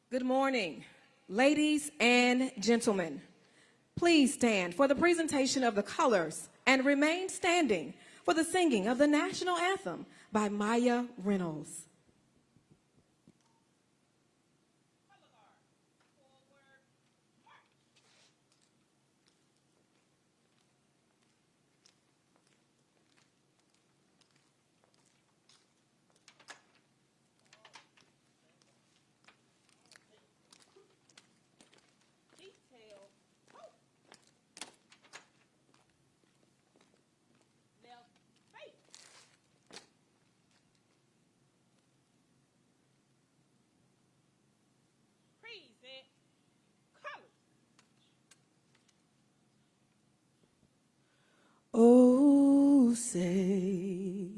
Good morning, ladies and gentlemen. Please stand for the presentation of the colors and remain standing for the singing of the national anthem by Maya Reynolds. Oh, say,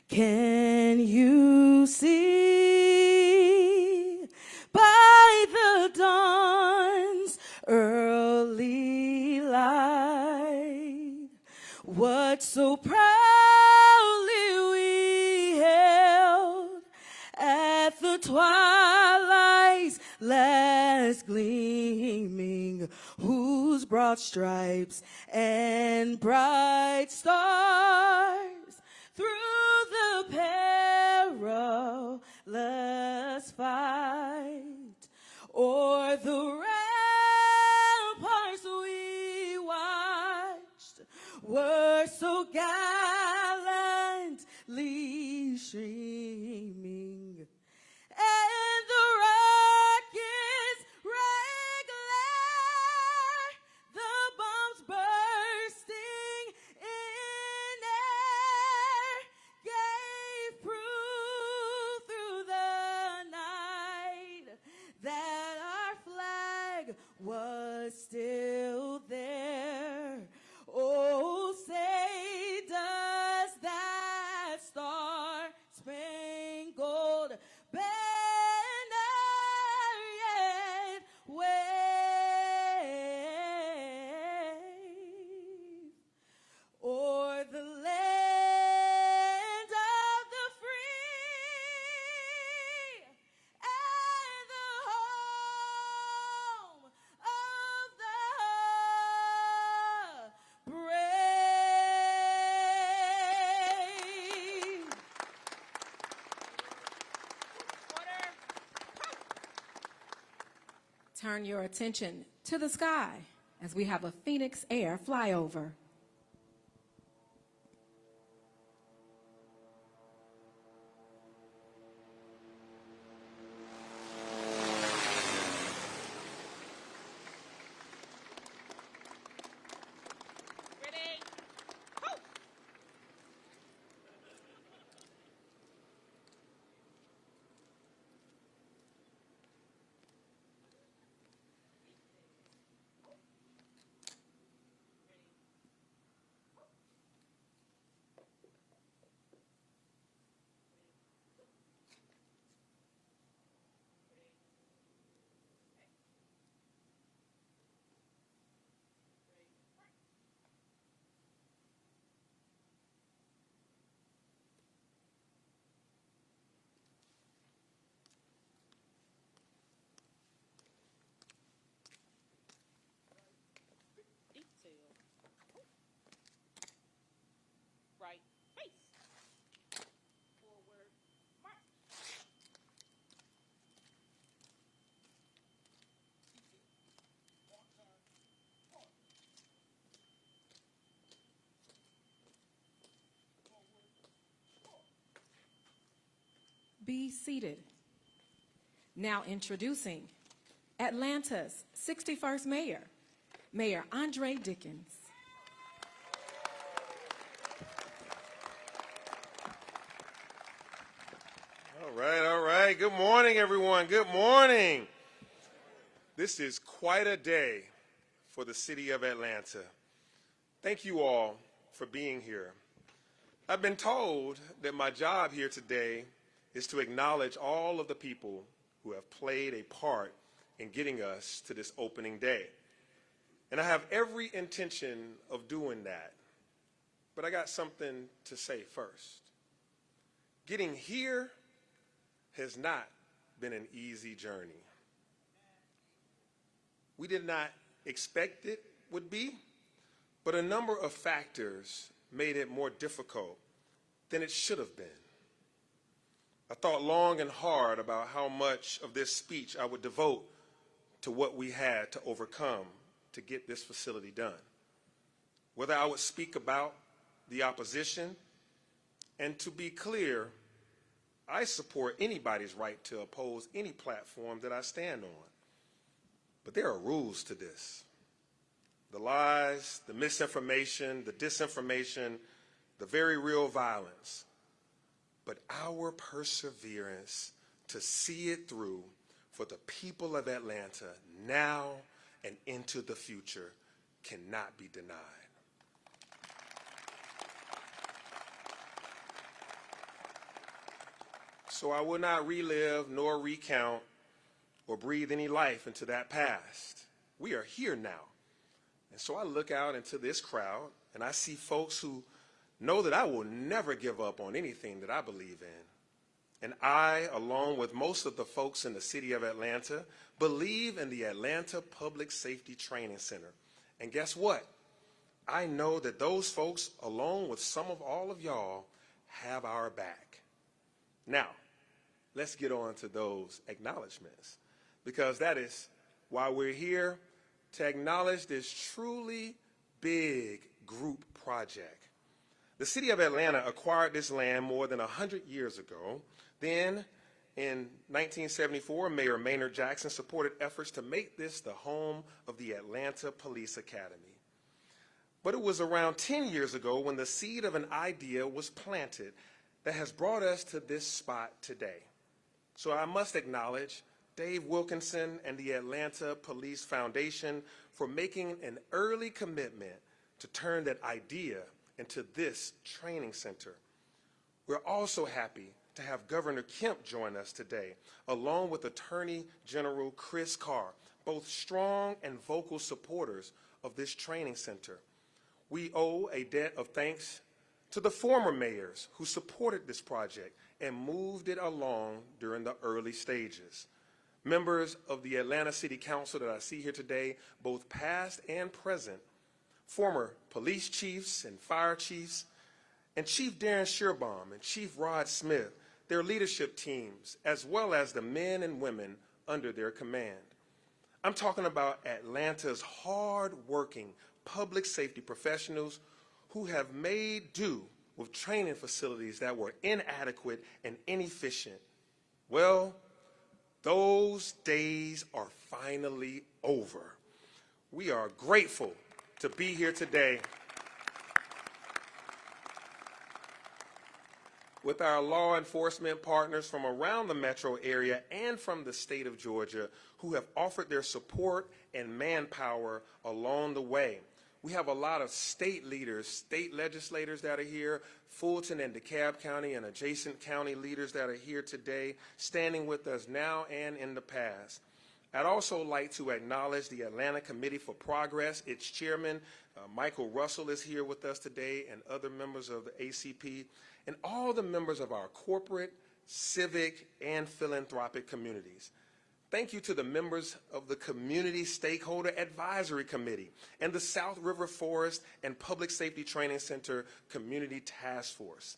can you see by the dawn's early light what so proudly we held at the twilight's last gleaming, whose broad stripes and bright stars through the perilous fight o'er the ramparts we watched were so gallantly streaming, and the rocket's red glare, the bombs bursting in air, gave proof through the night that our flag was still there. Oh, say does that star-spangled banner yet wave o'er the land of the free and the home of the brave. Turn your attention to the sky as we have a Phoenix Air flyover. Right face. Forward march. Be seated. Now introducing Atlanta's 61st Mayor, Mayor Andre Dickens. All right. Good morning, everyone. Good morning. This is quite a day for the city of Atlanta. Thank you all for being here. I've been told that my job here today is to acknowledge all of the people who have played a part in getting us to this opening day. And I have every intention of doing that. But I got something to say first. Getting here has not been an easy journey. we did not expect it would be, but a number of factors made it more difficult than it should have been. I thought long and hard about how much of this speech I would devote to what we had to overcome to get this facility done. Whether I would speak about the opposition, and to be clear, I support anybody's right to oppose any platform that I stand on. But there are rules to this. The lies, the misinformation, the disinformation, the very real violence. But our perseverance to see it through for the people of Atlanta now and into the future cannot be denied. So I will not relive nor recount or breathe any life into that past. We are here now. And so I look out into this crowd and I see folks who know that I will never give up on anything that I believe in. And I, along with most of the folks in the city of Atlanta, believe in the Atlanta Public Safety Training Center. And guess what? I know that those folks, along with some of all of y'all, have our back. Now, let's get on to those acknowledgments, because that is why we're here, to acknowledge this truly big group project. The city of Atlanta acquired this land more than 100 years ago. Then, in 1974, Mayor Maynard Jackson supported efforts to make this the home of the Atlanta Police Academy. But it was around 10 years ago when the seed of an idea was planted that has brought us to this spot today. So I must acknowledge Dave Wilkinson and the Atlanta Police Foundation for making an early commitment to turn that idea into this training center. We're also happy to have Governor Kemp join us today, along with Attorney General Chris Carr, both strong and vocal supporters of this training center. We owe a debt of thanks to the former mayors who supported this project and moved it along during the early stages. Members of the Atlanta City Council that I see here today, both past and present, former police chiefs and fire chiefs, and Chief Darren Shearbaum and Chief Rod Smith, their leadership teams, as well as the men and women under their command. I'm talking about Atlanta's hard-working public safety professionals who have made do with training facilities that were inadequate and inefficient. Well, those days are finally over. We are grateful to be here today with our law enforcement partners from around the metro area and from the state of Georgia who have offered their support and manpower along the way. We have a lot of state leaders, state legislators that are here, Fulton and DeKalb County and adjacent county leaders that are here today, standing with us now and in the past. I'd also like to acknowledge the Atlanta Committee for Progress. Its chairman, Michael Russell, is here with us today, and other members of the ACP, and all the members of our corporate, civic, and philanthropic communities. Thank you to the members of the Community Stakeholder Advisory Committee and the South River Forest and Public Safety Training Center Community Task Force.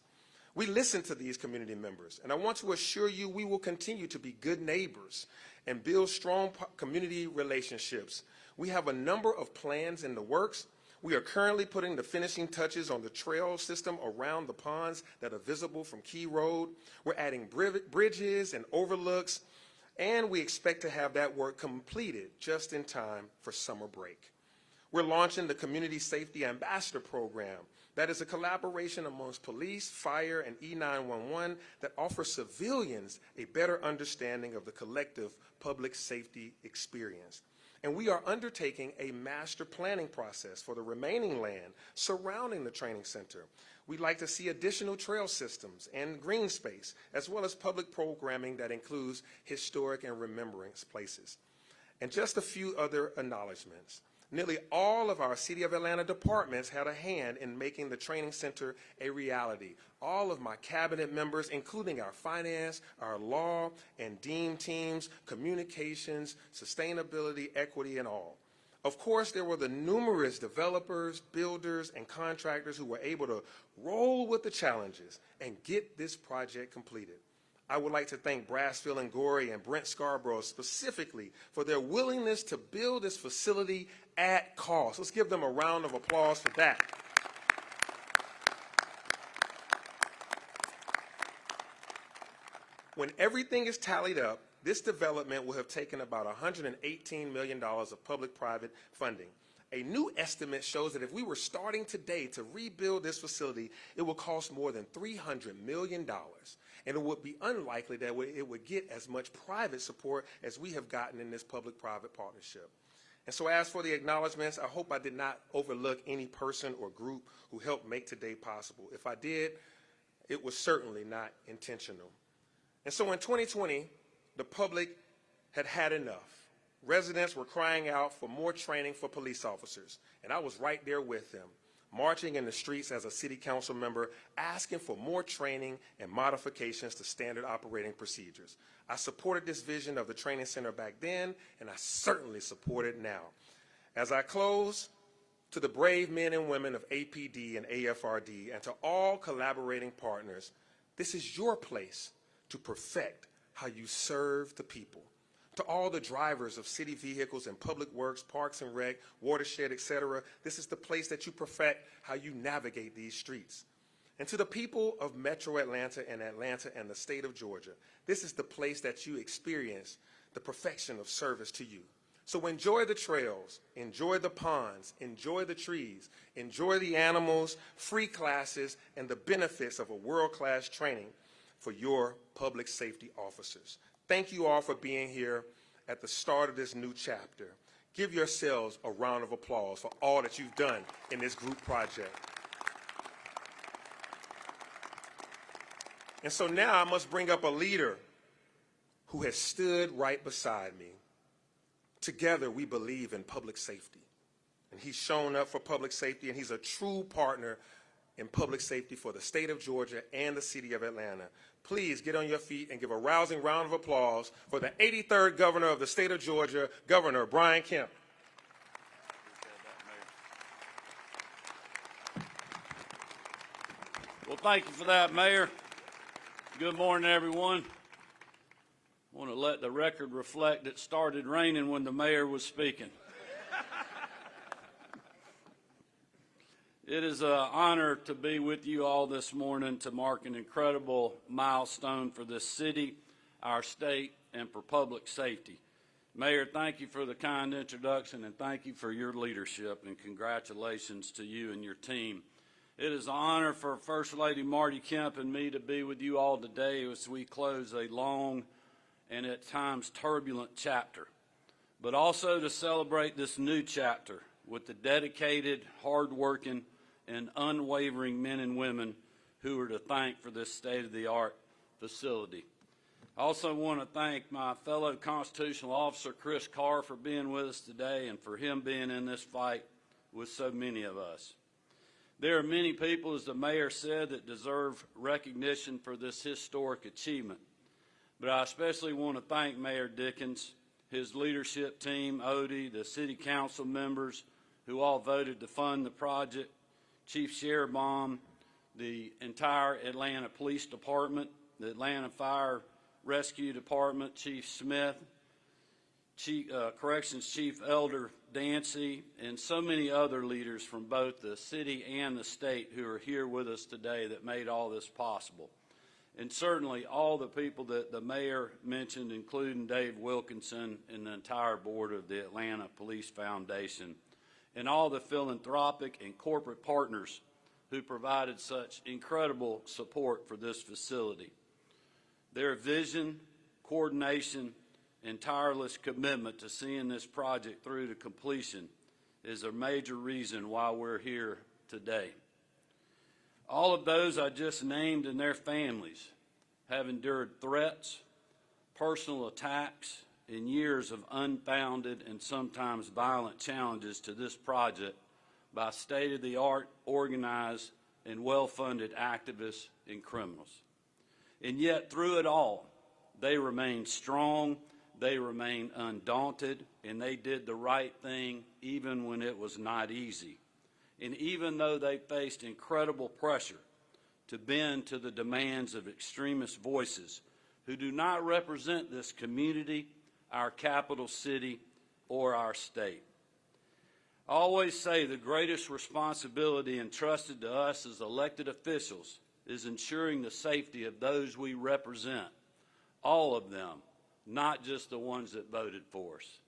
We listen to these community members, and I want to assure you we will continue to be good neighbors and build strong community relationships. We have a number of plans in the works. We are currently putting the finishing touches on the trail system around the ponds that are visible from Key Road. We're adding bridges and overlooks, and we expect to have that work completed just in time for summer break. We're launching the Community Safety Ambassador Program. That is a collaboration amongst police, fire, and E911 that offers civilians a better understanding of the collective public safety experience. And we are undertaking a master planning process for the remaining land surrounding the training center. We'd like to see additional trail systems and green space, as well as public programming that includes historic and remembrance places. And just a few other acknowledgments. Nearly all of our City of Atlanta departments had a hand in making the training center a reality. All of my cabinet members, including our finance, our law, and dean teams, communications, sustainability, equity, and all. Of course, there were the numerous developers, builders, and contractors who were able to roll with the challenges and get this project completed. I would like to thank Brassfield and Gorey and Brent Scarborough specifically for their willingness to build this facility at cost. Let's give them a round of applause for that. When everything is tallied up, this development will have taken about $118 million of public-private funding. A new estimate shows that if we were starting today to rebuild this facility, it would cost more than $300 million. And it would be unlikely that it would get as much private support as we have gotten in this public-private partnership. And so as for the acknowledgments, I hope I did not overlook any person or group who helped make today possible. If I did, it was certainly not intentional. And so in 2020, the public had had enough. Residents were crying out for more training for police officers, and I was right there with them, marching in the streets as a city council member, asking for more training and modifications to standard operating procedures. I supported this vision of the training center back then, and I certainly support it now. As I close, to the brave men and women of APD and AFRD, and to all collaborating partners, this is your place to perfect how you serve the people. To all the drivers of city vehicles and public works, parks and rec, watershed, etc., this is the place that you perfect how you navigate these streets. And to the people of Metro Atlanta and the state of Georgia, this is the place that you experience the perfection of service to you. So enjoy the trails, enjoy the ponds, enjoy the trees, enjoy the animals, free classes, and the benefits of a world-class training for your public safety officers. Thank you all for being here at the start of this new chapter. Give yourselves a round of applause for all that you've done in this group project. And so now I must bring up a leader who has stood right beside me. Together we believe in public safety. And he's shown up for public safety, and he's a true partner in public safety for the state of Georgia and the city of Atlanta. Please get on your feet and give a rousing round of applause for the 83rd governor of the state of Georgia, Governor Brian Kemp. Well, thank you for that, Mayor. Good morning, everyone. I want to let the record reflect it started raining when the mayor was speaking. It is an honor to be with you all this morning to mark an incredible milestone for this city, our state, and for public safety. Mayor, thank you for the kind introduction, and thank you for your leadership, and congratulations to you and your team. It is an honor for First Lady Marty Kemp and me to be with you all today as we close a long and at times turbulent chapter, but also to celebrate this new chapter with the dedicated, hard-working, and unwavering men and women who are to thank for this state-of-the-art facility. I also want to thank my fellow constitutional officer, Chris Carr, for being with us today and for him being in this fight with so many of us. There are many people, as the mayor said, that deserve recognition for this historic achievement. But I especially want to thank Mayor Dickens, his leadership team, Odie, the city council members who all voted to fund the project, Chief Sherabaum, the entire Atlanta Police Department, the Atlanta Fire Rescue Department, Chief Smith, Corrections Chief Elder Dancy, and so many other leaders from both the city and the state who are here with us today that made all this possible. And certainly all the people that the mayor mentioned, including Dave Wilkinson and the entire board of the Atlanta Police Foundation, and all the philanthropic and corporate partners who provided such incredible support for this facility. Their vision, coordination, and tireless commitment to seeing this project through to completion is a major reason why we're here today. All of those I just named and their families have endured threats, personal attacks, in years of unfounded and sometimes violent challenges to this project by state-of-the-art, organized, and well-funded activists and criminals. And yet, through it all, they remained strong, they remained undaunted, and they did the right thing even when it was not easy. And even though they faced incredible pressure to bend to the demands of extremist voices who do not represent this community, our capital city, or our state. I always say the greatest responsibility entrusted to us as elected officials is ensuring the safety of those we represent, all of them, not just the ones that voted for us.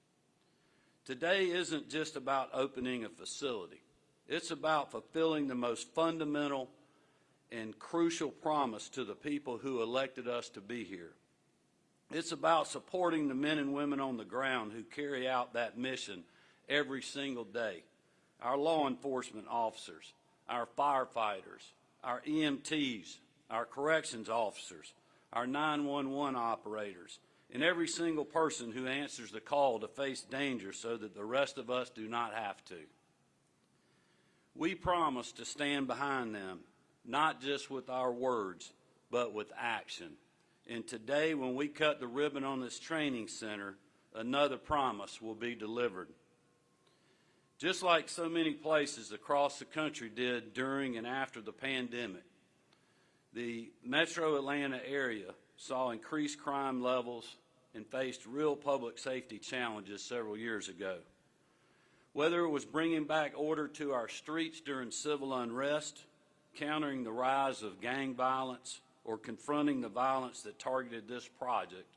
Today isn't just about opening a facility. It's about fulfilling the most fundamental and crucial promise to the people who elected us to be here. It's about supporting the men and women on the ground who carry out that mission every single day. Our law enforcement officers, our firefighters, our EMTs, our corrections officers, our 911 operators, and every single person who answers the call to face danger so that the rest of us do not have to. We promise to stand behind them, not just with our words, but with action. And today, when we cut the ribbon on this training center, another promise will be delivered. Just like so many places across the country did during and after the pandemic, the metro Atlanta area saw increased crime levels and faced real public safety challenges several years ago. Whether it was bringing back order to our streets during civil unrest, countering the rise of gang violence, or confronting the violence that targeted this project,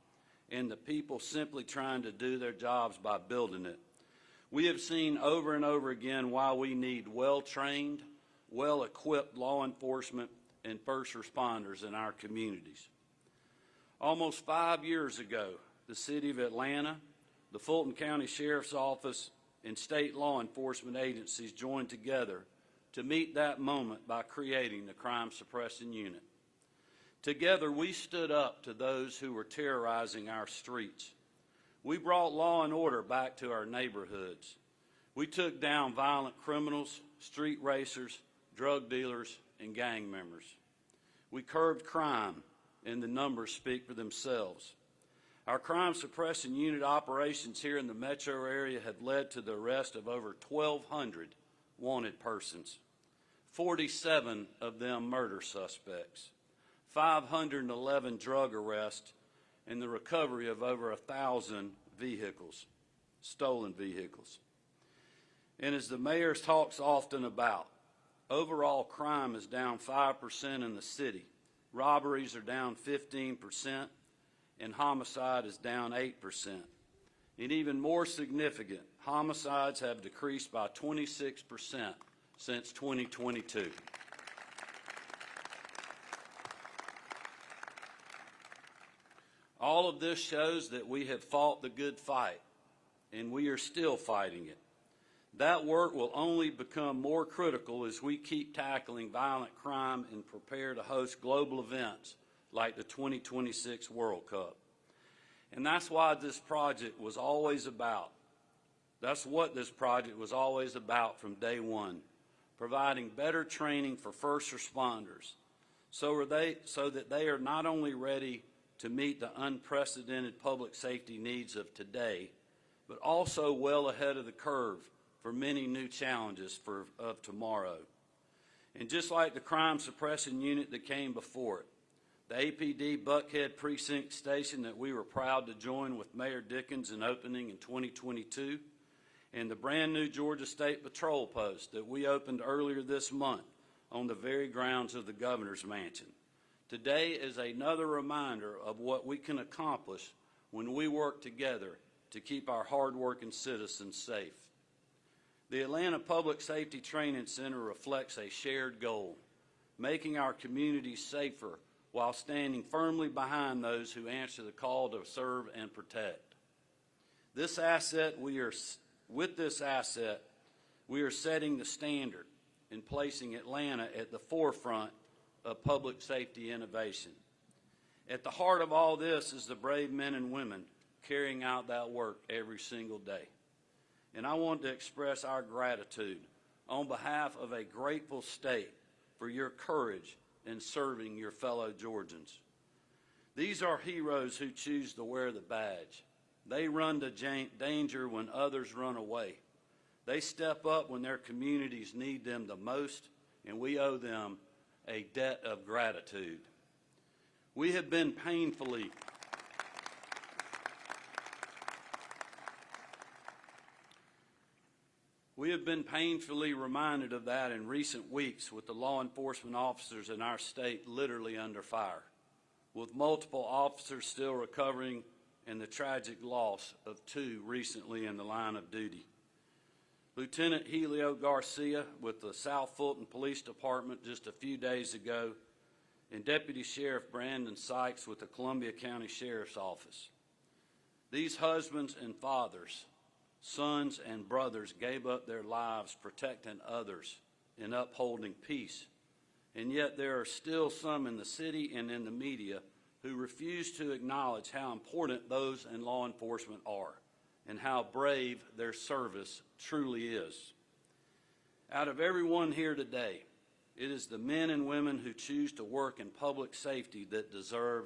and the people simply trying to do their jobs by building it, we have seen over and over again why we need well-trained, well-equipped law enforcement and first responders in our communities. Almost 5 years ago, the City of Atlanta, the Fulton County Sheriff's Office, and state law enforcement agencies joined together to meet that moment by creating the Crime Suppression Unit. Together, we stood up to those who were terrorizing our streets. We brought law and order back to our neighborhoods. We took down violent criminals, street racers, drug dealers, and gang members. We curbed crime, and the numbers speak for themselves. Our Crime Suppression Unit operations here in the metro area have led to the arrest of over 1,200 wanted persons, 47 of them murder suspects, 511 drug arrests, and the recovery of over 1,000 vehicles, stolen vehicles. And as the mayor talks often about, overall crime is down 5% in the city. Robberies are down 15%, and homicide is down 8%. And even more significant, homicides have decreased by 26% since 2022. All of this shows that we have fought the good fight, and we are still fighting it. That work will only become more critical as we keep tackling violent crime and prepare to host global events like the 2026 World Cup. And that's what this project was always about from day one, providing better training for first responders so that they are not only ready to meet the unprecedented public safety needs of today, but also well ahead of the curve for many new challenges of tomorrow. And just like the Crime Suppression Unit that came before it, the APD Buckhead Precinct Station that we were proud to join with Mayor Dickens in opening in 2022, and the brand new Georgia State Patrol Post that we opened earlier this month on the very grounds of the Governor's Mansion. Today is another reminder of what we can accomplish when we work together to keep our hardworking citizens safe. The Atlanta Public Safety Training Center reflects a shared goal, making our communities safer while standing firmly behind those who answer the call to serve and protect. With this asset, we are setting the standard and placing Atlanta at the forefront of public safety innovation. At the heart of all this is the brave men and women carrying out that work every single day. And I want to express our gratitude on behalf of a grateful state for your courage in serving your fellow Georgians. These are heroes who choose to wear the badge. They run to danger when others run away. They step up when their communities need them the most, and we owe them a debt of gratitude. We have been painfully reminded of that in recent weeks with the law enforcement officers in our state literally under fire, with multiple officers still recovering and the tragic loss of 2 recently in the line of duty. Lieutenant Helio Garcia with the South Fulton Police Department just a few days ago, and Deputy Sheriff Brandon Sykes with the Columbia County Sheriff's Office. These husbands and fathers, sons and brothers gave up their lives protecting others and upholding peace. And yet there are still some in the city and in the media who refuse to acknowledge how important those in law enforcement are and how brave their service truly is. Out of everyone here today, it is the men and women who choose to work in public safety that deserve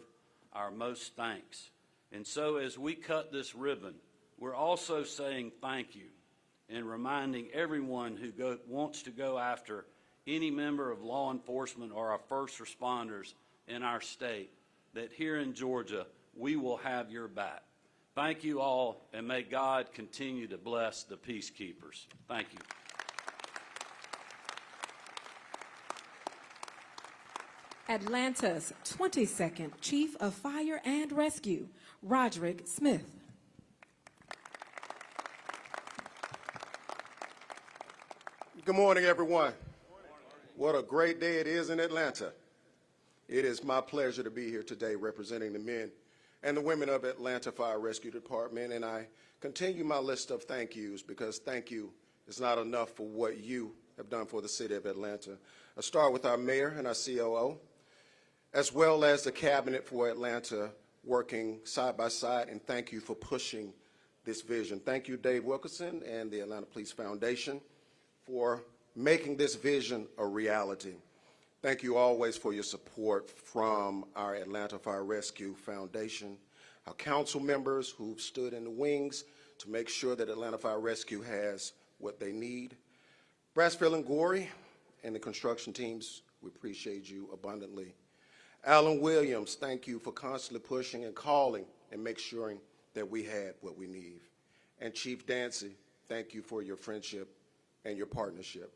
our most thanks. And so as we cut this ribbon, we're also saying thank you and reminding everyone who wants to go after any member of law enforcement or our first responders in our state that here in Georgia, we will have your back. Thank you all, and may God continue to bless the peacekeepers. Thank you. Atlanta's 22nd Chief of Fire and Rescue, Roderick Smith. Good morning, everyone. What a great day it is in Atlanta. It is my pleasure to be here today representing the men and the women of Atlanta Fire Rescue Department, and I continue my list of thank yous because thank you is not enough for what you have done for the city of Atlanta. I start with our mayor and our COO, as well as the cabinet for Atlanta working side by side, and thank you for pushing this vision. Thank you, Dave Wilkerson and the Atlanta Police Foundation for making this vision a reality. Thank you always for your support from our Atlanta Fire Rescue Foundation, our council members who've stood in the wings to make sure that Atlanta Fire Rescue has what they need. Brassfield and Gorey and the construction teams, we appreciate you abundantly. Alan Williams, thank you for constantly pushing and calling and make sure that we had what we need. And Chief Dancy, thank you for your friendship and your partnership.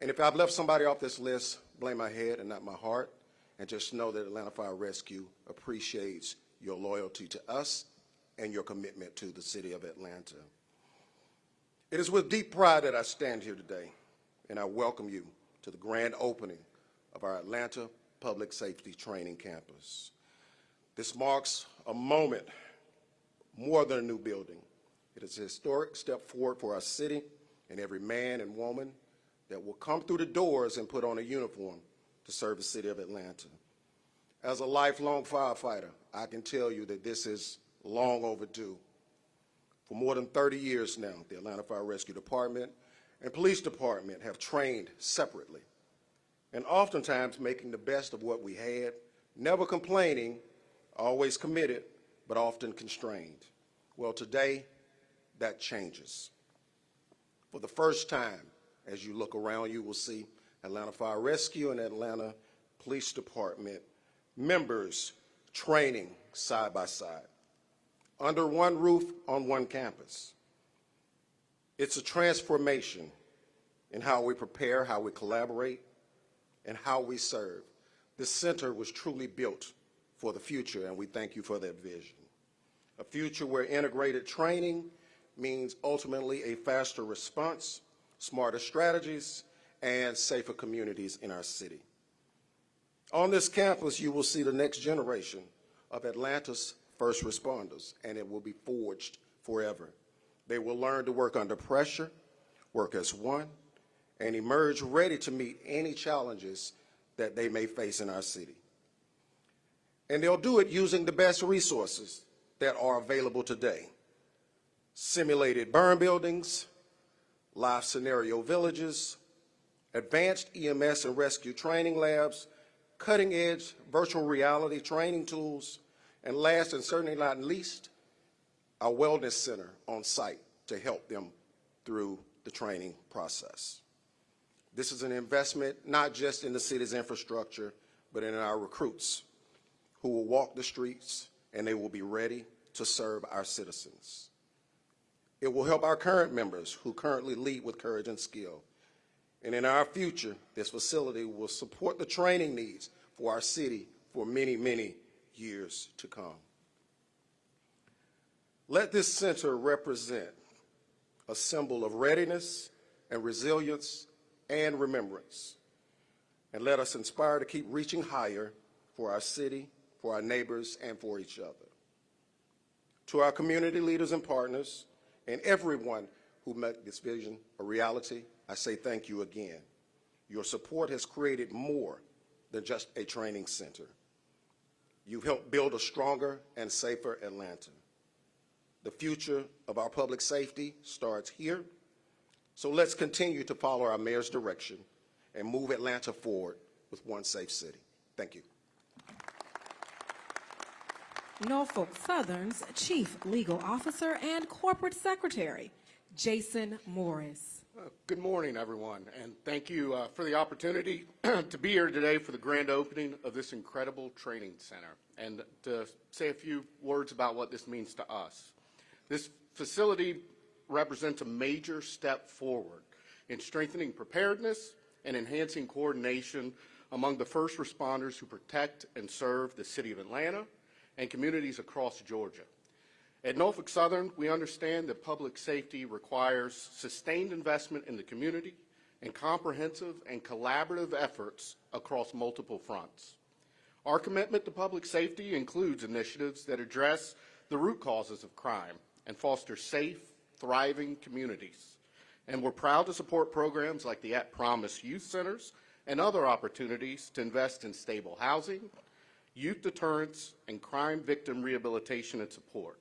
And if I've left somebody off this list, blame my head and not my heart, and just know that Atlanta Fire Rescue appreciates your loyalty to us and your commitment to the city of Atlanta. It is with deep pride that I stand here today, and I welcome you to the grand opening of our Atlanta Public Safety Training Campus. This marks a moment more than a new building. It is a historic step forward for our city and every man and woman that will come through the doors and put on a uniform to serve the city of Atlanta. As a lifelong firefighter, I can tell you that this is long overdue. For more than 30 years now, the Atlanta Fire Rescue Department and Police Department have trained separately, and oftentimes making the best of what we had, never complaining, always committed, but often constrained. Well, today, that changes. For the first time, as you look around, you will see Atlanta Fire Rescue and Atlanta Police Department members training side by side, under one roof on one campus. It's a transformation in how we prepare, how we collaborate, and how we serve. This center was truly built for the future, and we thank you for that vision. A future where integrated training means ultimately a faster response, smarter strategies, and safer communities in our city. On this campus, you will see the next generation of Atlanta's first responders, and it will be forged forever. They will learn to work under pressure, work as one, and emerge ready to meet any challenges that they may face in our city. And they'll do it using the best resources that are available today. Simulated burn buildings, live scenario villages, advanced EMS and rescue training labs, cutting-edge virtual reality training tools, and last and certainly not least, our wellness center on site to help them through the training process. This is an investment not just in the city's infrastructure, but in our recruits who will walk the streets and they will be ready to serve our citizens. It will help our current members who currently lead with courage and skill. And in our future, this facility will support the training needs for our city for many, many years to come. Let this center represent a symbol of readiness and resilience and remembrance. And let us inspire to keep reaching higher for our city, for our neighbors, and for each other. To our community leaders and partners, and everyone who made this vision a reality, I say thank you again. Your support has created more than just a training center. You've helped build a stronger and safer Atlanta. The future of our public safety starts here, so let's continue to follow our mayor's direction and move Atlanta forward with one safe city. Thank you. Norfolk Southern's Chief Legal Officer and Corporate Secretary, Jason Morris. Good morning, everyone, and thank you for the opportunity to be here today for the grand opening of this incredible training center and to say a few words about what this means to us. This facility represents a major step forward in strengthening preparedness and enhancing coordination among the first responders who protect and serve the city of Atlanta and communities across Georgia. At Norfolk Southern, we understand that public safety requires sustained investment in the community and comprehensive and collaborative efforts across multiple fronts. Our commitment to public safety includes initiatives that address the root causes of crime and foster safe, thriving communities. And we're proud to support programs like the At Promise Youth Centers and other opportunities to invest in stable housing, youth deterrence, and crime victim rehabilitation and support.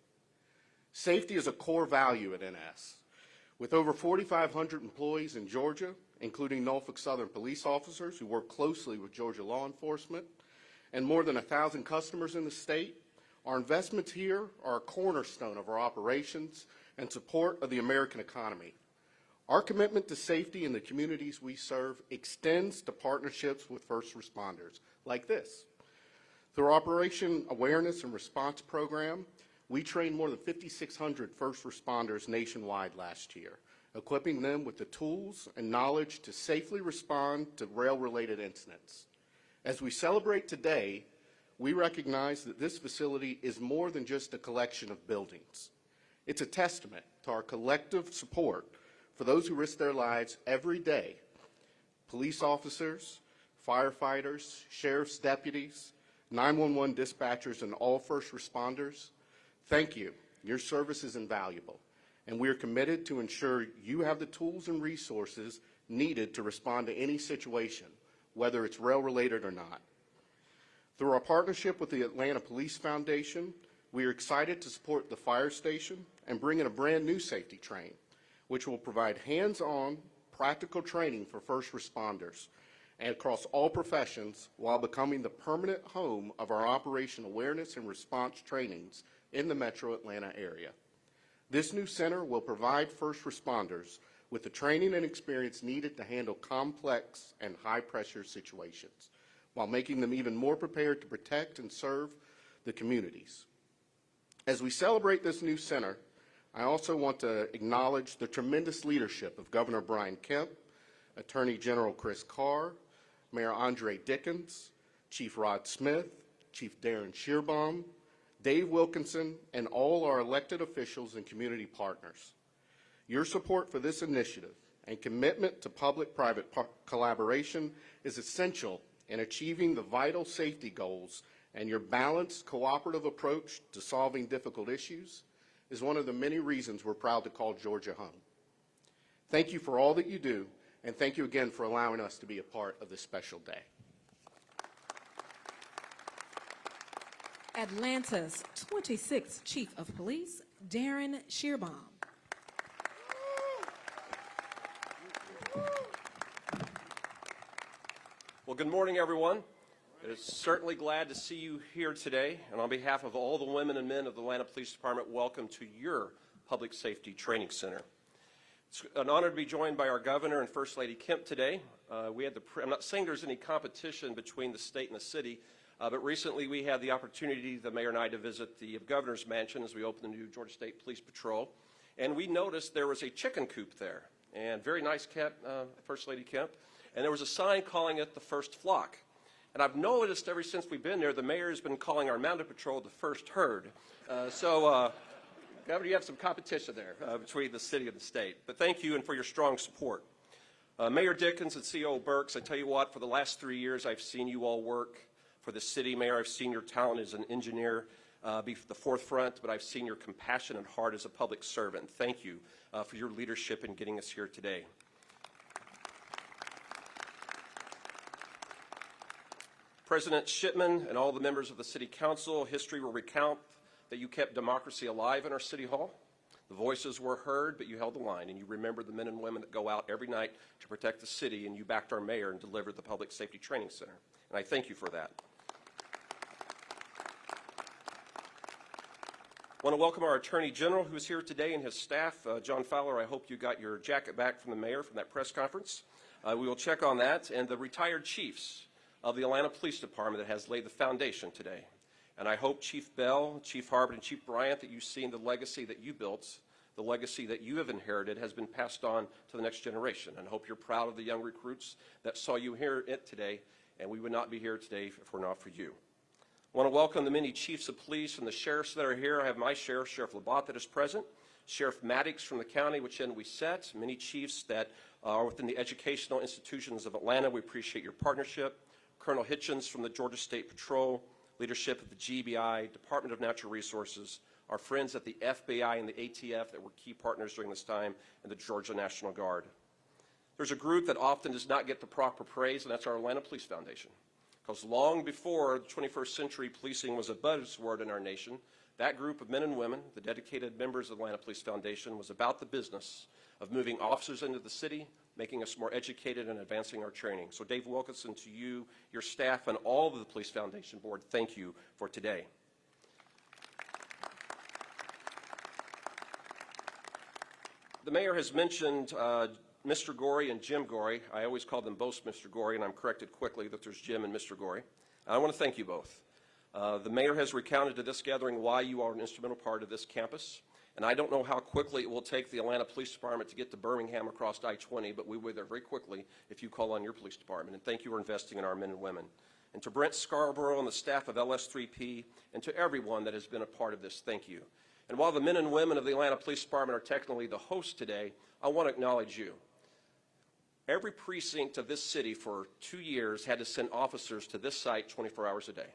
Safety is a core value at NS. With over 4,500 employees in Georgia, including Norfolk Southern police officers who work closely with Georgia law enforcement, and more than 1,000 customers in the state, our investments here are a cornerstone of our operations and support of the American economy. Our commitment to safety in the communities we serve extends to partnerships with first responders like this. Through our Operation Awareness and Response program, we trained more than 5,600 first responders nationwide last year, equipping them with the tools and knowledge to safely respond to rail-related incidents. As we celebrate today, we recognize that this facility is more than just a collection of buildings. It's a testament to our collective support for those who risk their lives every day: police officers, firefighters, sheriff's deputies, 911 dispatchers, and all first responders. Thank you. Your service is invaluable, and we are committed to ensure you have the tools and resources needed to respond to any situation, whether it's rail-related or not. Through our partnership with the Atlanta Police Foundation, we are excited to support the fire station and bring in a brand new safety train, which will provide hands-on, practical training for first responders and across all professions while becoming the permanent home of our Operation Awareness and Response trainings in the metro Atlanta area. This new center will provide first responders with the training and experience needed to handle complex and high-pressure situations, while making them even more prepared to protect and serve the communities. As we celebrate this new center, I also want to acknowledge the tremendous leadership of Governor Brian Kemp, Attorney General Chris Carr, Mayor Andre Dickens, Chief Rod Smith, Chief Darren Shearbaum, Dave Wilkinson, and all our elected officials and community partners. Your support for this initiative and commitment to public-private collaboration is essential in achieving the vital safety goals, and your balanced, cooperative approach to solving difficult issues is one of the many reasons we're proud to call Georgia home. Thank you for all that you do, and thank you again for allowing us to be a part of this special day. Atlanta's 26th Chief of Police, Darren Shearbaum. Well, good morning, everyone. It is certainly glad to see you here today. And on behalf of all the women and men of the Atlanta Police Department, welcome to your Public Safety Training Center. It's an honor to be joined by our Governor and First Lady Kemp today. I'm not saying there's any competition between the state and the city, but recently we had the opportunity, the mayor and I, to visit the governor's mansion as we opened the new Georgia State Police Patrol. And we noticed there was a chicken coop there, and very nice kept, First Lady Kemp. And there was a sign calling it the first flock. And I've noticed ever since we've been there, the mayor has been calling our mounted patrol the first herd. Governor, you have some competition there between the city and the state. But thank you and for your strong support. Mayor Dickens and CO Burks, I tell you what, for the last 3 years, I've seen you all work for the city. Mayor, I've seen your talent as an engineer be the forefront, but I've seen your compassion and heart as a public servant. Thank you for your leadership in getting us here today. President Shipman and all the members of the City Council, history will recount that you kept democracy alive in our City Hall. The voices were heard, but you held the line, and you remembered the men and women that go out every night to protect the city, and you backed our mayor and delivered the Public Safety Training Center. And I thank you for that. I want to welcome our Attorney General who is here today and his staff. John Fowler, I hope you got your jacket back from the mayor from that press conference. We will check on that. And the retired chiefs of the Atlanta Police Department that has laid the foundation today. And I hope Chief Bell, Chief Harbert, and Chief Bryant, that you've seen the legacy that you built, the legacy that you have inherited has been passed on to the next generation. And I hope you're proud of the young recruits that saw you here today, and we would not be here today if we're not for you. I want to welcome the many chiefs of police and the sheriffs that are here. I have my sheriff, Sheriff Labatt, that is present, Sheriff Maddox from the county, which end we set, many chiefs that are within the educational institutions of Atlanta. We appreciate your partnership. Colonel Hitchens from the Georgia State Patrol, leadership of the GBI, Department of Natural Resources, our friends at the FBI and the ATF that were key partners during this time, and the Georgia National Guard. There's a group that often does not get the proper praise, and that's our Atlanta Police Foundation. Because long before the 21st century policing was a buzzword in our nation, that group of men and women, the dedicated members of the Atlanta Police Foundation, was about the business of moving officers into the city, making us more educated and advancing our training. So Dave Wilkinson, to you, your staff, and all of the Police Foundation Board, thank you for today. The mayor has mentioned Mr. Gorey and Jim Gorey. I always call them both Mr. Gorey, and I'm corrected quickly that there's Jim and Mr. Gorey. I want to thank you both. The mayor has recounted to this gathering why you are an instrumental part of this campus. And I don't know how quickly it will take the Atlanta Police Department to get to Birmingham across I-20, but we will be there very quickly if you call on your police department. And thank you for investing in our men and women. And to Brent Scarborough and the staff of LS3P, and to everyone that has been a part of this, thank you. And while the men and women of the Atlanta Police Department are technically the host today, I want to acknowledge you. Every precinct of this city for 2 years had to send officers to this site 24 hours a day,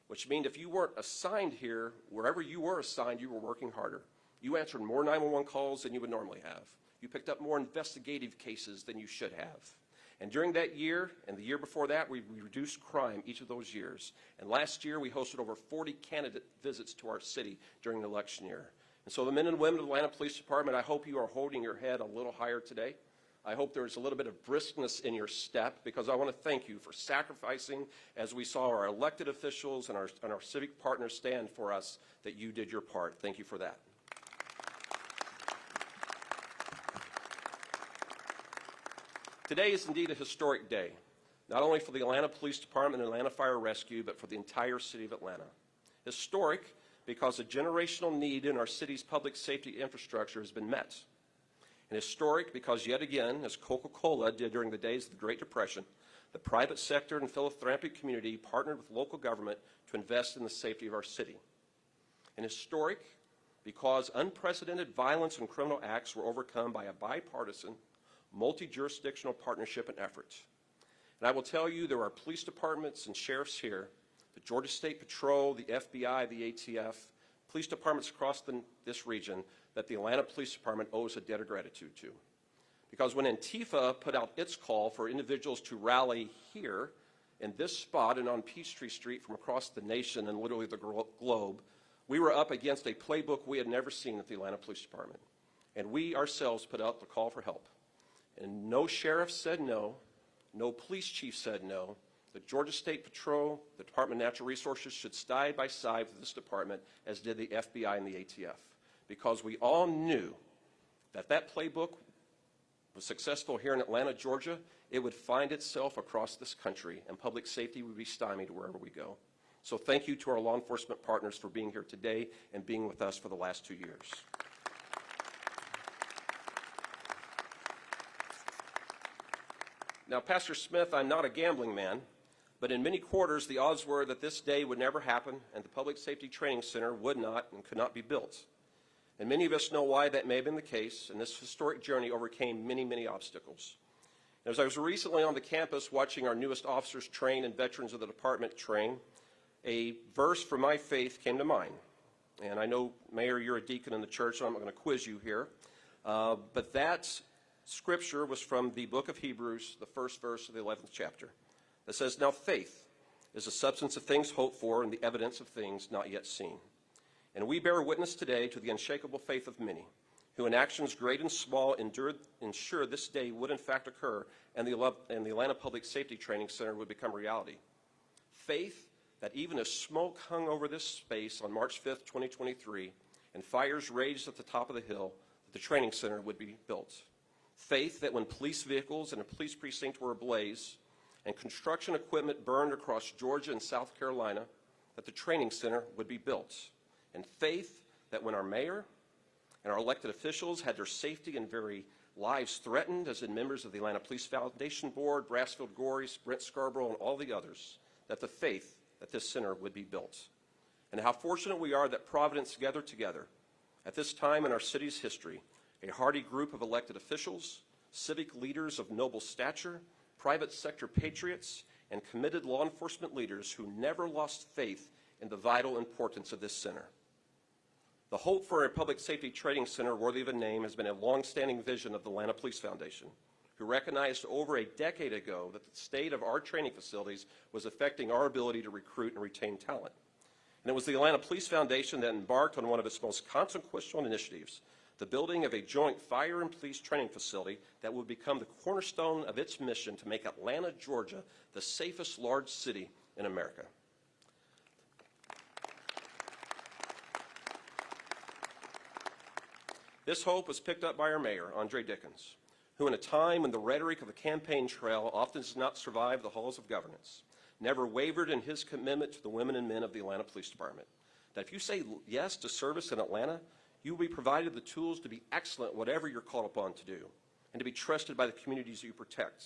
which means if you weren't assigned here, wherever you were assigned, you were working harder. You answered more 911 calls than you would normally have. You picked up more investigative cases than you should have. And during that year and the year before that, we reduced crime each of those years. And last year, we hosted over 40 candidate visits to our city during the election year. And so the men and women of the Atlanta Police Department, I hope you are holding your head a little higher today. I hope there's a little bit of briskness in your step, because I want to thank you for sacrificing as we saw our elected officials and our civic partners stand for us, that you did your part. Thank you for that. Today is indeed a historic day, not only for the Atlanta Police Department and Atlanta Fire Rescue, but for the entire city of Atlanta. Historic because a generational need in our city's public safety infrastructure has been met. And historic because, yet again, as Coca-Cola did during the days of the Great Depression, the private sector and philanthropic community partnered with local government to invest in the safety of our city. And historic because unprecedented violence and criminal acts were overcome by a bipartisan, multi-jurisdictional partnership and effort. And I will tell you, there are police departments and sheriffs here, the Georgia State Patrol, the FBI, the ATF, police departments across this region, that the Atlanta Police Department owes a debt of gratitude to. Because when Antifa put out its call for individuals to rally here, in this spot and on Peachtree Street from across the nation and literally the globe, we were up against a playbook we had never seen at the Atlanta Police Department. And we ourselves put out the call for help. And no sheriff said no, no police chief said no. The Georgia State Patrol, the Department of Natural Resources should side by side with this department, as did the FBI and the ATF, because we all knew that that playbook was successful here in Atlanta, Georgia, it would find itself across this country, and public safety would be stymied wherever we go. So thank you to our law enforcement partners for being here today and being with us for the last 2 years. Now, Pastor Smith, I'm not a gambling man, but in many quarters, the odds were that this day would never happen and the Public Safety Training Center would not and could not be built. And many of us know why that may have been the case, and this historic journey overcame many, many obstacles. And as I was recently on the campus watching our newest officers train and veterans of the department train, a verse from my faith came to mind. And I know, Mayor, you're a deacon in the church, so I'm not going to quiz you here. But that scripture was from the book of Hebrews, the first verse of the 11th chapter, that says, "Now faith is the substance of things hoped for and the evidence of things not yet seen. And we bear witness today to the unshakable faith of many, who in actions great and small ensured this day would in fact occur and the Atlanta Public Safety Training Center would become reality. Faith that even as smoke hung over this space on March 5th, 2023, and fires raged at the top of the hill, that the training center would be built. Faith that when police vehicles and a police precinct were ablaze and construction equipment burned across Georgia and South Carolina, that the training center would be built. And faith that when our mayor and our elected officials had their safety and very lives threatened, as in members of the Atlanta Police Foundation Board, Brassfield Gorey, Brent Scarborough, and all the others, that the faith that this center would be built. And how fortunate we are that Providence gathered together at this time in our city's history, a hardy group of elected officials, civic leaders of noble stature, private sector patriots, and committed law enforcement leaders who never lost faith in the vital importance of this center. The hope for a public safety training center worthy of a name has been a long-standing vision of the Atlanta Police Foundation, who recognized over a decade ago that the state of our training facilities was affecting our ability to recruit and retain talent. And it was the Atlanta Police Foundation that embarked on one of its most consequential initiatives, the building of a joint fire and police training facility that would become the cornerstone of its mission to make Atlanta, Georgia, the safest large city in America. This hope was picked up by our mayor, Andre Dickens, who in a time when the rhetoric of the campaign trail often does not survive the halls of governance, never wavered in his commitment to the women and men of the Atlanta Police Department, that if you say yes to service in Atlanta, you will be provided the tools to be excellent whatever you're called upon to do, and to be trusted by the communities you protect.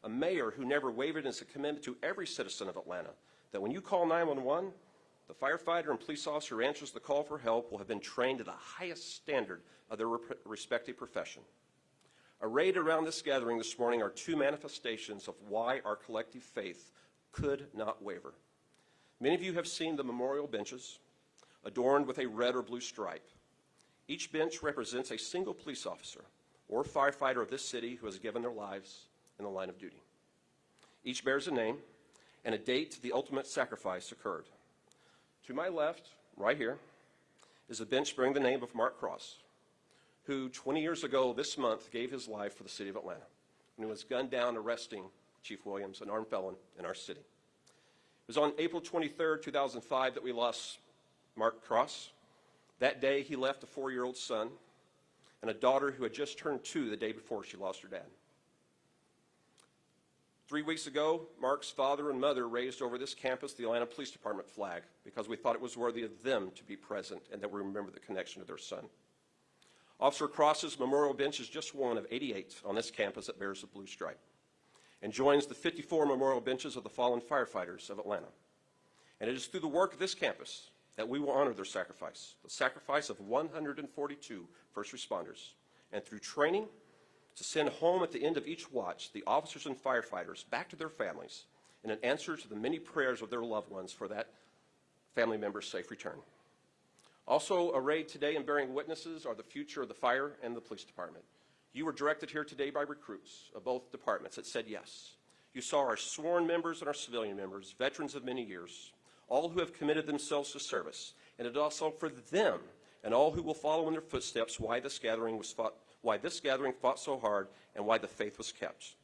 A mayor who never wavered in his commitment to every citizen of Atlanta, that when you call 911, the firefighter and police officer who answers the call for help will have been trained to the highest standard of their respective profession. Arrayed around this gathering this morning are two manifestations of why our collective faith could not waver. Many of you have seen the memorial benches adorned with a red or blue stripe. Each bench represents a single police officer or firefighter of this city who has given their lives in the line of duty. Each bears a name and a date the ultimate sacrifice occurred. To my left, right here, is a bench bearing the name of Mark Cross, who 20 years ago this month gave his life for the city of Atlanta when he was gunned down arresting Chief Williams, an armed felon in our city. It was on April 23rd, 2005 that we lost Mark Cross. That day he left a 4-year-old son and a daughter who had just turned 2 the day before she lost her dad. 3 weeks ago, Mark's father and mother raised over this campus the Atlanta Police Department flag because we thought it was worthy of them to be present and that we remember the connection to their son. Officer Cross's memorial bench is just one of 88 on this campus that bears the blue stripe and joins the 54 memorial benches of the fallen firefighters of Atlanta. And it is through the work of this campus that we will honor their sacrifice, the sacrifice of 142 first responders, and through training to send home at the end of each watch the officers and firefighters back to their families in an answer to the many prayers of their loved ones for that family member's safe return. Also arrayed today and bearing witnesses are the future of the fire and the police department. You were directed here today by recruits of both departments that said yes. You saw our sworn members and our civilian members, veterans of many years, all who have committed themselves to service. And it is also for them and all who will follow in their footsteps why this gathering fought so hard and why the faith was kept.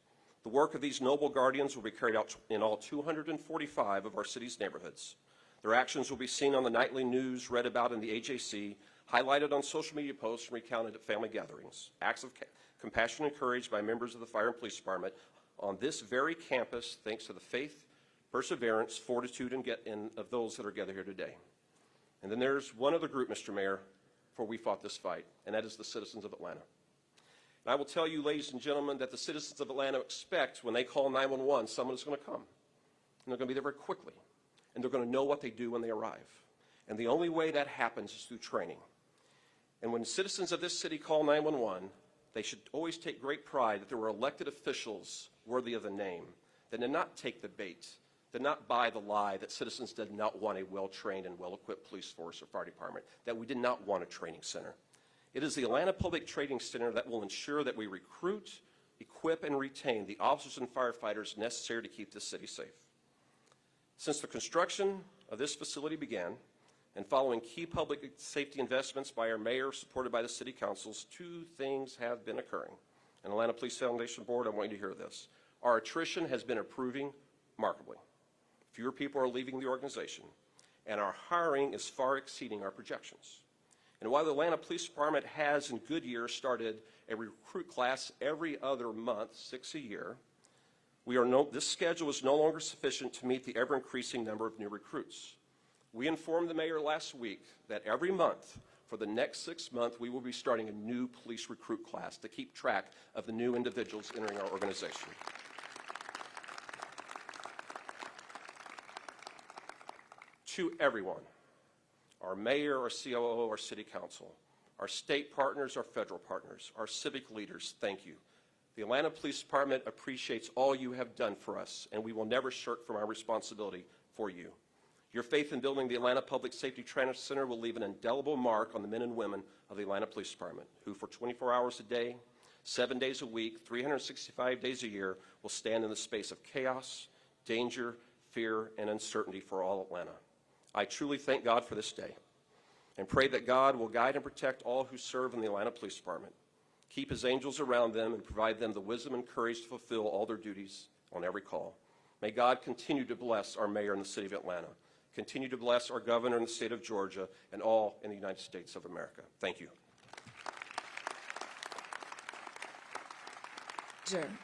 The work of these noble guardians will be carried out in all 245 of our city's neighborhoods. Their actions will be seen on the nightly news, read about in the AJC, highlighted on social media posts, and recounted at family gatherings. Acts of compassion and courage by members of the Fire and Police Department on this very campus, thanks to the faith, perseverance, fortitude, and of those that are gathered here today. And then there's one other group, Mr. Mayor, for we fought this fight, and that is the citizens of Atlanta. And I will tell you, ladies and gentlemen, that the citizens of Atlanta expect when they call 911, someone is going to come. And they're going to be there very quickly. And they're going to know what they do when they arrive. And the only way that happens is through training. And when citizens of this city call 911, they should always take great pride that there were elected officials worthy of the name, that did not take the bait, did not buy the lie that citizens did not want a well-trained and well-equipped police force or fire department, that we did not want a training center. It is the Atlanta Public Training Center that will ensure that we recruit, equip, and retain the officers and firefighters necessary to keep this city safe. Since the construction of this facility began, and following key public safety investments by our mayor, supported by the city councils, two things have been occurring. And Atlanta Police Foundation Board, I want you to hear this. Our attrition has been improving markedly. Fewer people are leaving the organization, and our hiring is far exceeding our projections. And while the Atlanta Police Department has, in good years, started a recruit class every other month, 6 a year, this schedule is no longer sufficient to meet the ever-increasing number of new recruits. We informed the mayor last week that every month for the next 6 months we will be starting a new police recruit class to keep track of the new individuals entering our organization. To everyone, our mayor, our COO, our city council, our state partners, our federal partners, our civic leaders, thank you. The Atlanta Police Department appreciates all you have done for us, and we will never shirk from our responsibility for you. Your faith in building the Atlanta Public Safety Training Center will leave an indelible mark on the men and women of the Atlanta Police Department, who for 24 hours a day, 7 days a week, 365 days a year, will stand in the space of chaos, danger, fear, and uncertainty for all Atlanta. I truly thank God for this day and pray that God will guide and protect all who serve in the Atlanta Police Department, keep his angels around them, and provide them the wisdom and courage to fulfill all their duties on every call. May God continue to bless our mayor in the city of Atlanta, continue to bless our governor in the state of Georgia, and all in the United States of America. Thank you.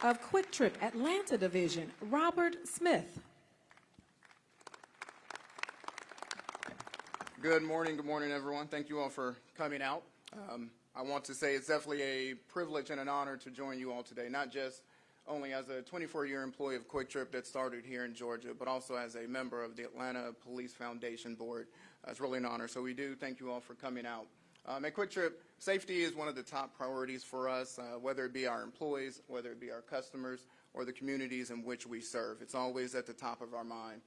Of Quick Trip Atlanta Division, Robert Smith. Good morning, everyone. Thank you all for coming out. I want to say it's definitely a privilege and an honor to join you all today, not just only as a 24-year employee of Quick Trip that started here in Georgia, but also as a member of the Atlanta Police Foundation Board. It's really an honor, so we do thank you all for coming out. At Quick Trip, safety is one of the top priorities for us, whether it be our employees, whether it be our customers, or the communities in which we serve. It's always at the top of our mind.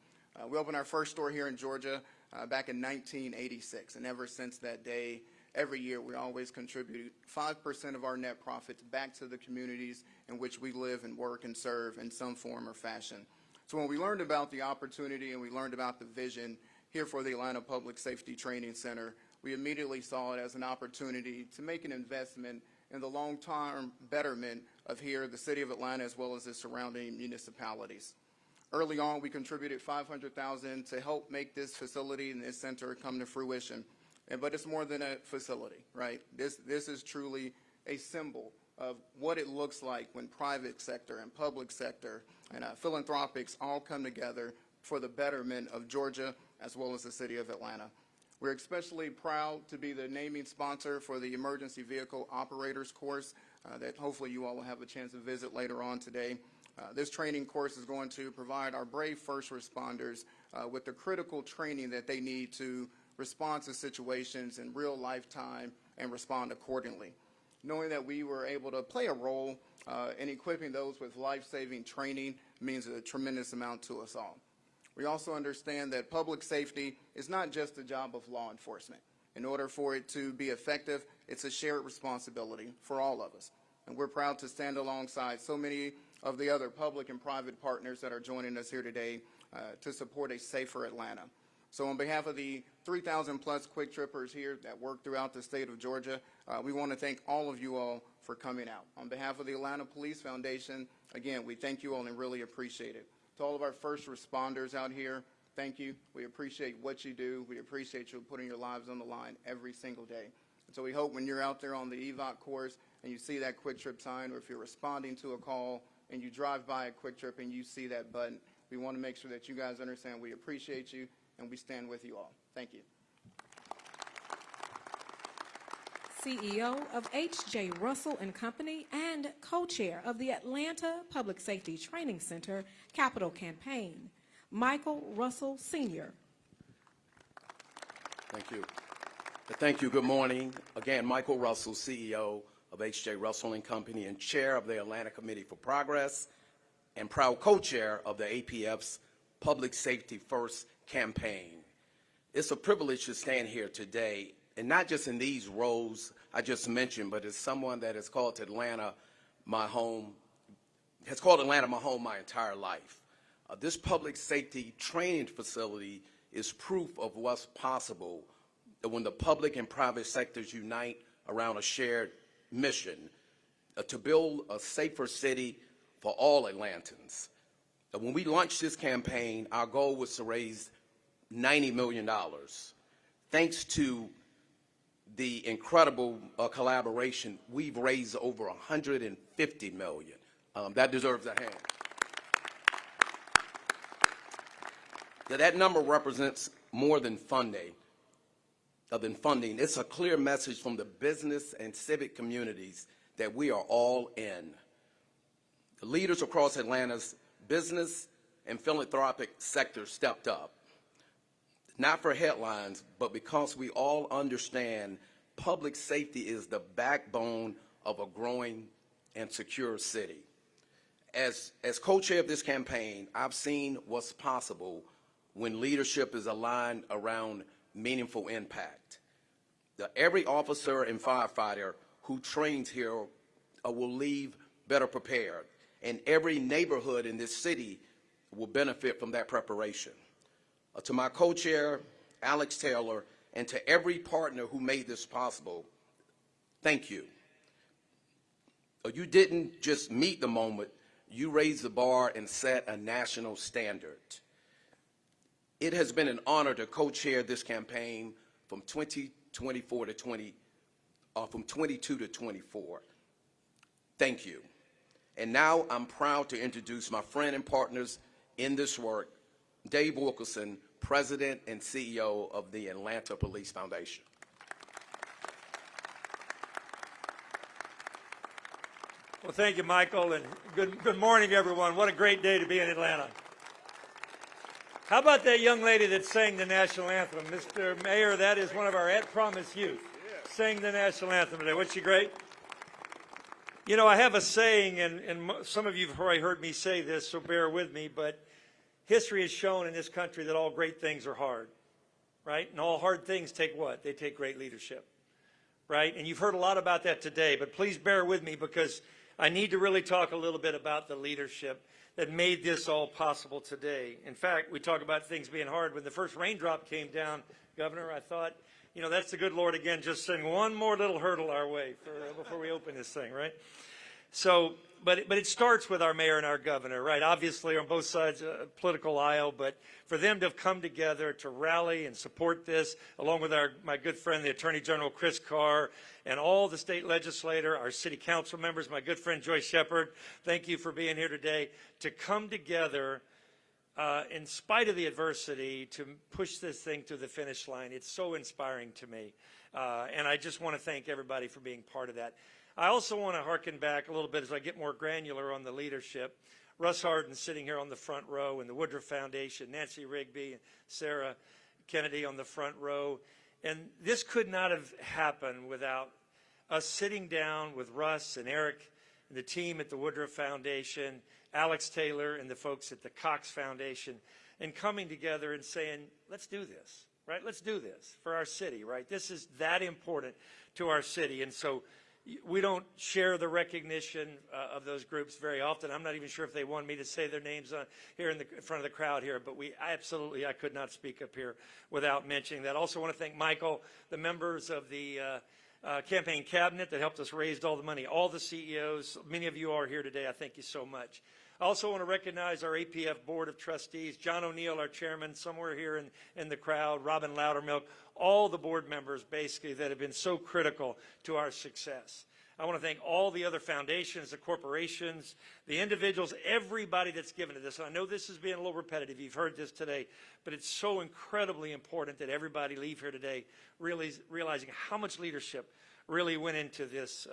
We opened our first store here in Georgia back in 1986, and ever since that day, every year we always contribute 5% of our net profits back to the communities in which we live and work and serve in some form or fashion. So when we learned about the opportunity and we learned about the vision here for the Atlanta Public Safety Training Center, we immediately saw it as an opportunity to make an investment in the long-term betterment of here, the city of Atlanta, as well as the surrounding municipalities. Early on, we contributed $500,000 to help make this facility and this center come to fruition. But it's more than a facility, right? This is truly a symbol of what it looks like when private sector and public sector and philanthropics all come together for the betterment of Georgia as well as the city of Atlanta. We're especially proud to be the naming sponsor for the Emergency Vehicle Operators course that hopefully you all will have a chance to visit later on today. This training course is going to provide our brave first responders with the critical training that they need to respond to situations in real lifetime and respond accordingly. Knowing that we were able to play a role in equipping those with life-saving training means a tremendous amount to us all. We also understand that public safety is not just a job of law enforcement. In order for it to be effective, it's a shared responsibility for all of us. And we're proud to stand alongside so many of the other public and private partners that are joining us here today to support a safer Atlanta. So on behalf of the 3,000 plus Quick Trippers here that work throughout the state of Georgia, we want to thank all of you all for coming out. On behalf of the Atlanta Police Foundation, again, we thank you all and really appreciate it. To all of our first responders out here, thank you. We appreciate what you do. We appreciate you putting your lives on the line every single day. And so we hope when you're out there on the EVOC course and you see that Quick Trip sign, or if you're responding to a call and you drive by a Quick Trip and you see that button, we want to make sure that you guys understand we appreciate you and we stand with you all. Thank you. CEO of H.J. Russell and Company and co-chair of the Atlanta Public Safety Training Center Capital Campaign, Michael Russell Sr. Thank you. Thank you. Good morning. Again, Michael Russell, CEO of H.J. Russell and Company and chair of the Atlanta Committee for Progress and proud co-chair of the APF's Public Safety First campaign. It's a privilege to stand here today, and not just in these roles I just mentioned, but as someone that has called Atlanta my home, has called Atlanta my home my entire life. This public safety training facility is proof of what's possible when the public and private sectors unite around a shared mission to build a safer city for all Atlantans. When we launched this campaign, our goal was to raise $90 million. Thanks to the incredible collaboration, we've raised over $150 million. That deserves a hand. That number represents more than funding. It's a clear message from the business and civic communities that we are all in. The leaders across Atlanta's business and philanthropic sector stepped up, not for headlines, but because we all understand public safety is the backbone of a growing and secure city. As co-chair of this campaign, I've seen what's possible when leadership is aligned around meaningful impact. Every officer and firefighter who trains here will leave better prepared, and every neighborhood in this city will benefit from that preparation. To my co-chair, Alex Taylor, and to every partner who made this possible, thank you. You didn't just meet the moment, you raised the bar and set a national standard. It has been an honor to co-chair this campaign from 22 to 24. Thank you. And now I'm proud to introduce my friend and partners in this work, Dave Wilkerson, President and CEO of the Atlanta Police Foundation. Well, thank you, Michael, and good morning, everyone. What a great day to be in Atlanta. How about that young lady that sang the national anthem? Mr. Mayor, that is one of our At Promise youth. Sang the national anthem today. Wasn't she great? You know, I have a saying, and some of you have already heard me say this, so bear with me, but history has shown in this country that all great things are hard, right? And all hard things take what? They take great leadership, right? And you've heard a lot about that today, but please bear with me because I need to really talk a little bit about the leadership that made this all possible today. In fact, we talk about things being hard. When the first raindrop came down, Governor, I thought, you know, that's the good Lord again, just sending one more little hurdle our way before we open this thing, right? So, but it starts with our mayor and our governor, right? Obviously on both sides of the political aisle, but for them to have come together to rally and support this, along with my good friend, the Attorney General Chris Carr, and all the state legislator, our city council members, my good friend Joyce Shepard, thank you for being here today, to come together in spite of the adversity to push this thing to the finish line. It's so inspiring to me. And I just want to thank everybody for being part of that. I also want to harken back a little bit as I get more granular on the leadership. Russ Hardin sitting here on the front row, and the Woodruff Foundation, Nancy Rigby, and Sarah Kennedy on the front row. And this could not have happened without us sitting down with Russ and Eric and the team at the Woodruff Foundation, Alex Taylor and the folks at the Cox Foundation, and coming together and saying, let's do this, right? Let's do this for our city, right? This is that important to our city. And so we don't share the recognition of those groups very often. I'm not even sure if they want me to say their names here in front of the crowd here, but I could not speak up here without mentioning that. I also want to thank Michael, the members of the campaign cabinet that helped us raise all the money, all the CEOs. Many of you are here today. I thank you so much. I also want to recognize our APF Board of Trustees, John O'Neill, our chairman, somewhere here in the crowd, Robin Loudermilk, all the board members basically that have been so critical to our success. I want to thank all the other foundations, the corporations, the individuals, everybody that's given to this. And I know this is being a little repetitive. You've heard this today, but it's so incredibly important that everybody leave here today realizing how much leadership really went into this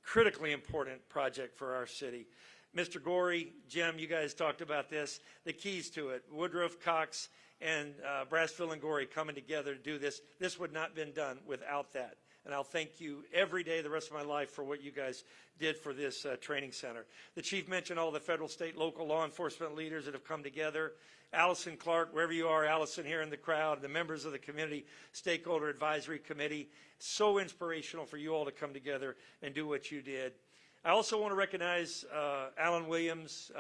critically important project for our city. Mr. Gorey, Jim, you guys talked about this, the keys to it. Woodruff, Cox, and Brassfield and Gorey coming together to do this. This would not have been done without that. And I'll thank you every day the rest of my life for what you guys did for this training center. The chief mentioned all the federal, state, local law enforcement leaders that have come together. Allison Clark, wherever you are, Allison here in the crowd, the members of the Community Stakeholder Advisory Committee. So inspirational for you all to come together and do what you did. I also want to recognize Alan Williams,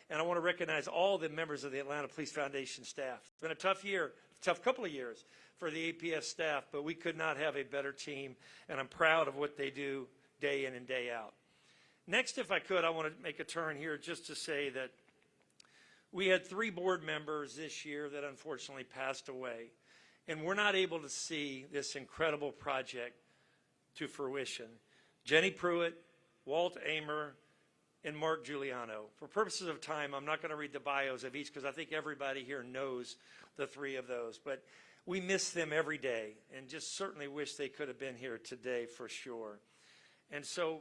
and I want to recognize all the members of the Atlanta Police Foundation staff. It's been a tough year, tough couple of years for the APF staff, but we could not have a better team, and I'm proud of what they do day in and day out. Next, if I could, I want to make a turn here just to say that we had 3 board members this year that unfortunately passed away, and we're not able to see this incredible project to fruition. Jenny Pruitt, Walt Amer, and Mark Giuliano. For purposes of time, I'm not going to read the bios of each because I think everybody here knows the 3 of those. But we miss them every day and just certainly wish they could have been here today for sure. And so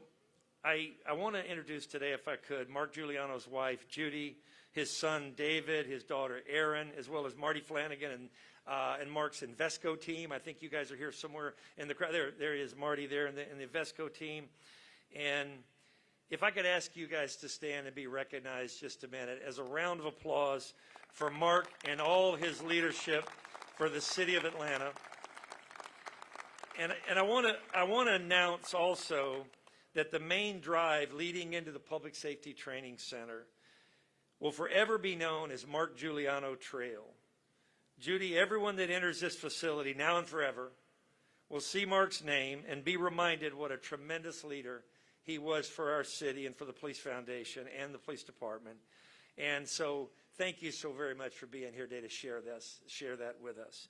I want to introduce today, if I could, Mark Giuliano's wife, Judy, his son, David, his daughter, Erin, as well as Marty Flanagan and Mark's Invesco team. I think you guys are here somewhere in the crowd. There is Marty there in the Invesco team. And if I could ask you guys to stand and be recognized just a minute as a round of applause for Mark and all his leadership for the city of Atlanta. And I want to announce also that the main drive leading into the Public Safety Training Center will forever be known as Mark Giuliano Trail. Judy, everyone that enters this facility now and forever will see Mark's name and be reminded what a tremendous leader he was for our city and for the Police Foundation and the police department. And so thank you so very much for being here today to share that with us.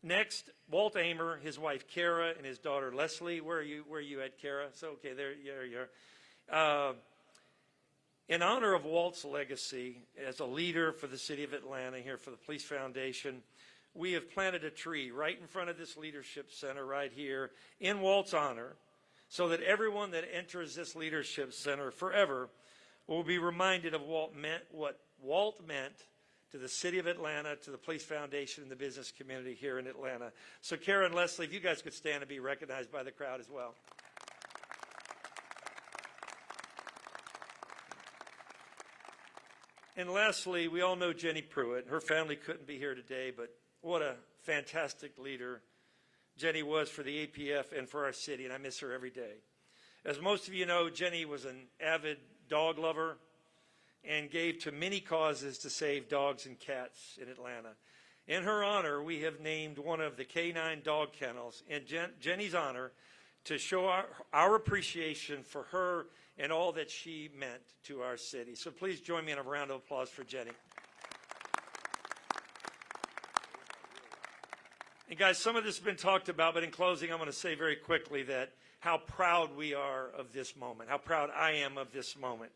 Next, Walt Amer, his wife Kara, and his daughter Leslie. Where are you at, Kara? So okay, there you are. In honor of Walt's legacy as a leader for the city of Atlanta here for the Police Foundation, we have planted a tree right in front of this leadership center right here in Walt's honor, so that everyone that enters this leadership center forever will be reminded of what Walt meant to the city of Atlanta, to the Police Foundation, and the business community here in Atlanta. So Kara and Leslie, if you guys could stand and be recognized by the crowd as well. And lastly, we all know Jenny Pruitt. Her family couldn't be here today, but what a fantastic leader Jenny was for the APF and for our city, and I miss her every day. As most of you know, Jenny was an avid dog lover and gave to many causes to save dogs and cats in Atlanta. In her honor, we have named one of the K9 dog kennels in Jenny's honor to show our appreciation for her and all that she meant to our city. So please join me in a round of applause for Jenny. And guys, some of this has been talked about, but in closing, I'm going to say very quickly that how proud we are of this moment, how proud I am of this moment.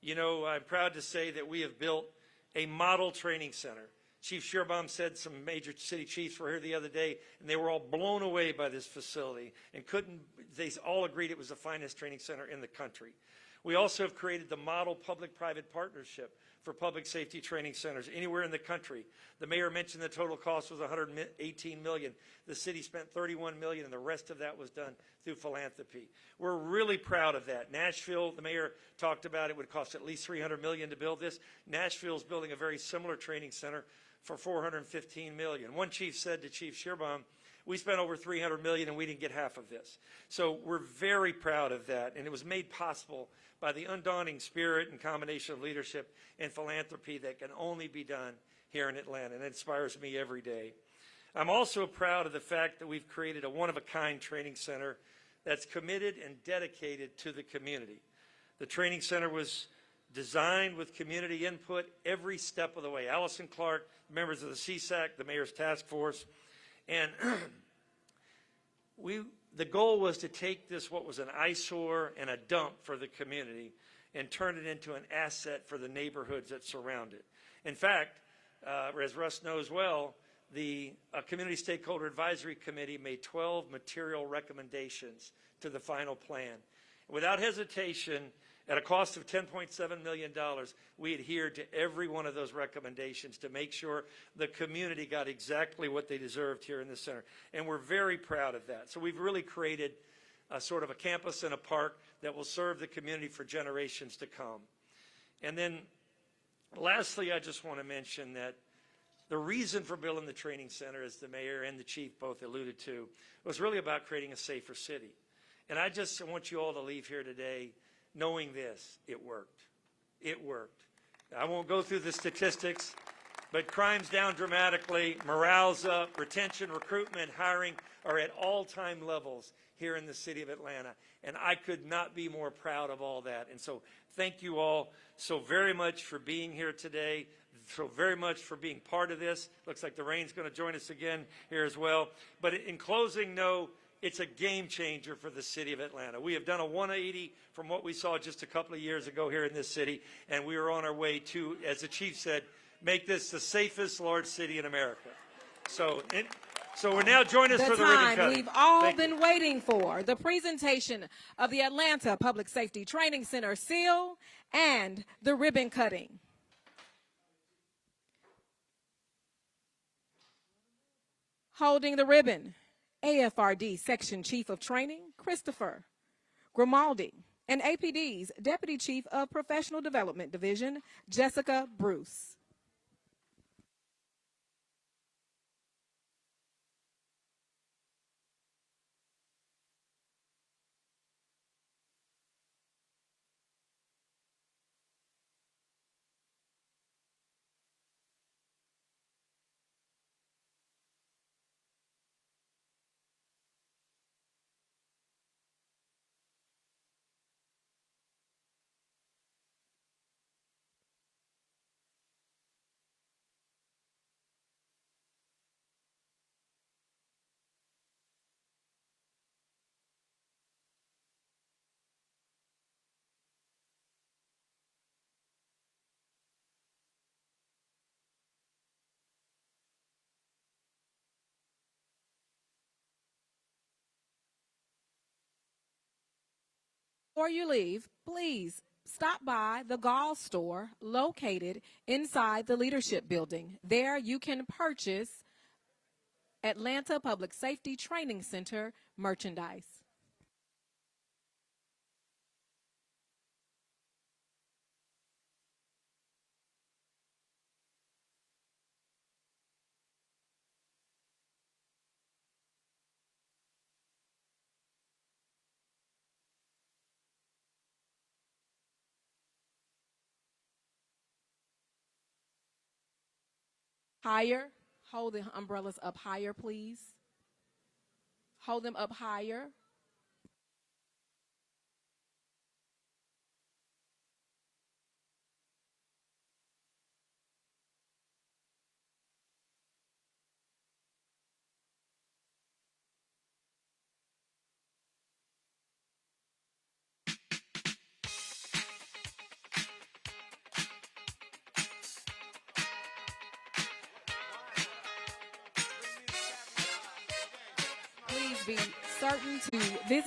You know, I'm proud to say that we have built a model training center. Chief Schierbaum said some major city chiefs were here the other day, and they were all blown away by this facility and they all agreed it was the finest training center in the country. We also have created the model public-private partnership for public safety training centers anywhere in the country. The mayor mentioned the total cost was $118 million. The city spent $31 million, and the rest of that was done through philanthropy. We're really proud of that. Nashville, the mayor talked about it would cost at least $300 million to build this. Nashville's building a very similar training center for $415 million. One chief said to Chief Schierbaum, We spent over $300 million and we didn't get half of this. So we're very proud of that, and it was made possible by the undaunting spirit and combination of leadership and philanthropy that can only be done here in Atlanta, and it inspires me every day. I'm also proud of the fact that we've created a one-of-a-kind training center that's committed and dedicated to the community. The training center was designed with community input every step of the way. Allison Clark, members of the CSAC, the Mayor's Task Force, and the goal was to take this, what was an eyesore and a dump for the community, and turn it into an asset for the neighborhoods that surround it. In fact, as Russ knows well, the Community Stakeholder Advisory Committee made 12 material recommendations to the final plan. Without hesitation, at a cost of $10.7 million, we adhered to every one of those recommendations to make sure the community got exactly what they deserved here in the center. And we're very proud of that. So we've really created a sort of a campus and a park that will serve the community for generations to come. And then lastly, I just want to mention that the reason for building the training center, as the mayor and the chief both alluded to, was really about creating a safer city. And I just want you all to leave here today knowing this: it worked. It worked. I won't go through the statistics, but crime's down dramatically, morale's up, retention, recruitment, hiring are at all-time levels here in the city of Atlanta. And I could not be more proud of all that. And so thank you all so very much for being here today, so very much for being part of this. Looks like the rain's going to join us again here as well. But in closing, no, it's a game changer for the city of Atlanta. We have done a 180 from what we saw just a couple of years ago here in this city, and we are on our way to, as the chief said, make this the safest large city in America. So we're now joining us for the ribbon cutting. We've all been waiting for, the presentation of the Atlanta Public Safety Training Center seal and the ribbon cutting. Holding the ribbon, AFRD Section Chief of Training, Christopher Grimaldi, and APD's Deputy Chief of Professional Development Division, Jessica Bruce. Before you leave, please stop by the Gall store located inside the Leadership Building. There you can purchase Atlanta Public Safety Training Center merchandise. Higher. Hold the umbrellas up higher, please. Hold them up higher. Please be certain to visit